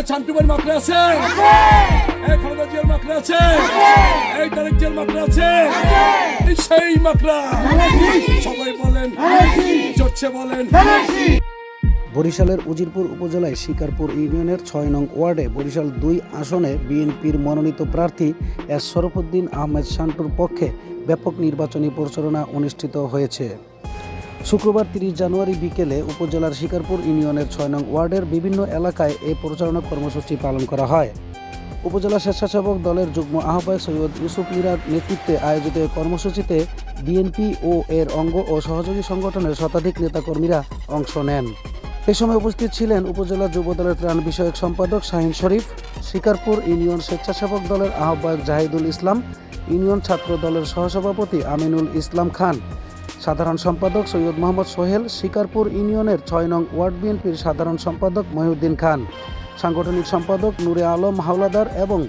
শান্টু ভাই মাকড়ে আছে, খালেদা জিয়ার মাকড়ে আছে, তারেক জিয়ার মাকড়ে আছে, সেই মাকড়া সবাই বলেন, জোরছে বলেন। বরিশালের উজিরপুর উপজেলায় শিকারপুর ইউনিয়নের ৬ নং ওয়ার্ডে বরিশাল ২ আসনে বিএনপির মনোনীত প্রার্থী এস শরফুদ্দীন আহমেদ শান্টুর পক্ষে ব্যাপক নির্বাচনী প্রচারণা অনুষ্ঠিত হয়েছে। শুক্রবার ৩০ জানুয়ারি বিকেলে উপজেলার শিকারপুর ইউনিয়নের ৬ নং ওয়ার্ডের বিভিন্ন এলাকায় এই প্রচারণা কর্মসূচি পালন করা হয়। উপজেলা স্বেচ্ছাসেবক দলের যুগ্ম আহ্বায়ক সৈয়দ ইউসুফ মিরার নেতৃত্বে আয়োজিত এই কর্মসূচিতে বিএনপি ও এর অঙ্গ ও সহযোগী সংগঠনের শতাধিক নেতাকর্মীরা অংশ নেন। এ সময় উপস্থিত ছিলেন উপজেলা যুবদলের ত্রাণ বিষয়ক সম্পাদক শাহিন শরীফ, শিকারপুর ইউনিয়ন স্বেচ্ছাসেবক দলের আহ্বায়ক জাহিদুল ইসলাম, ইউনিয়ন ছাত্র দলের সহসভাপতি আমিনুল ইসলাম খান, সাধারণ সম্পাদক সৈয়দ মোহাম্মদ সোহেল, শিকারপুর ইউনিয়নের ৬ নং ওয়ার্ড বিএনপির সাধারণ সম্পাদক মহিউদ্দিন খান, সাংগঠনিক সম্পাদক নূরে আলম হাওলাদার এবং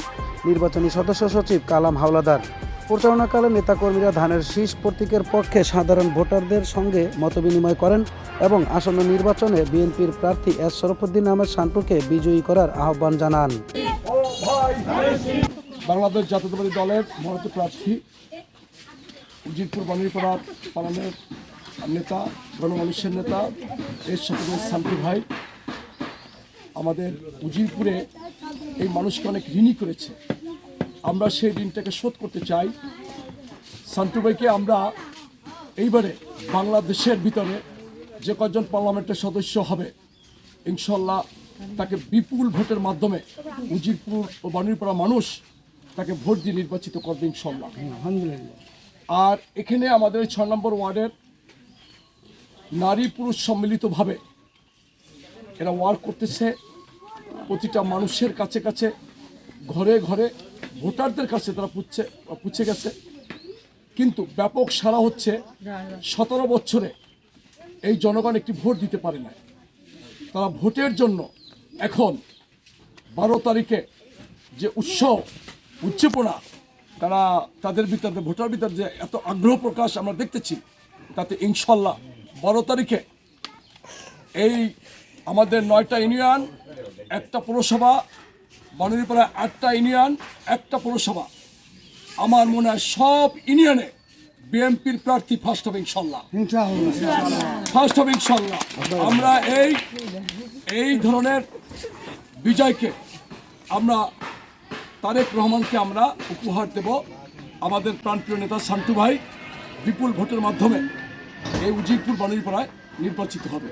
নির্বাচনী সদস্য সচিব কালাম হাওলাদার। প্রচারণাকালে নেতাকর্মীরা ধানের শীষ প্রতীকের পক্ষে সাধারণ ভোটারদের সঙ্গে মতবিনিময় করেন এবং আসন্ন নির্বাচনে বিএনপির প্রার্থী এস শরফুদ্দীন আহমেদ শান্টুকে বিজয়ী করার আহ্বান জানান। বাংলাদেশ জাতীয়তাবাদী দলের মনোনীত প্রার্থী উজিরপুর বাণীপাড়া পালনের নেতা, গণমানুষের নেতা এস শরফুদ্দীন শান্টু ভাই আমাদের উজিরপুরে এই মানুষকে অনেক ঋণী করেছে। আমরা সেই ঋণটাকে শোধ করতে চাই। শান্টু ভাইকে আমরা এইবারে বাংলাদেশের ভিতরে যে কজন পার্লামেন্টের সদস্য হবে ইনশাল্লাহ তাকে বিপুল ভোটের মাধ্যমে উজিরপুর ও বাণীপাড়া মানুষ তাকে ভোট দিয়ে নির্বাচিত করবে ইনশাল্লাহ। আর এখানে আমাদের ৬ নম্বর ওয়ার্ডের নারী পুরুষ সম্মিলিতভাবে এরা ওয়ার্ক করতেছে। প্রতিটা মানুষের কাছে কাছে, ঘরে ঘরে, ভোটারদের কাছে তারা পুছে গেছে। কিন্তু ব্যাপক সাড়া হচ্ছে ১৭ বছরে এই জনগণ একটি ভোট দিতে পারে না। তারা ভোটের জন্য এখন ১২ তারিখে যে উৎসাহ উজ্জীবনা তারা তাদের ভিতরে, ভোটার ভিতরে যে এত আগ্রহ প্রকাশ আমরা দেখতেছি, তাতে ইনশাল্লাহ ১২ তারিখে এই আমাদের ৯টা ইউনিয়ন, একটা পৌরসভা, বাণীপাড়া ৮টা ইউনিয়ন, একটা পৌরসভা, আমার মনে হয় সব ইউনিয়নে বিএনপির প্রার্থী ফার্স্ট হবে ইনশাল্লাহ, ফার্স্ট হবে ইনশাল্লাহ। আমরা এই ধরনের বিজয়কে আমরা তারেক রহমানকে আমরা উপহার দেব। আমাদের প্রাণপ্রিয় নেতা শান্টু ভাই বিপুল ভোটের মাধ্যমে এই উজিরপুর বাণীপাড়ায় নির্বাচিত হবে।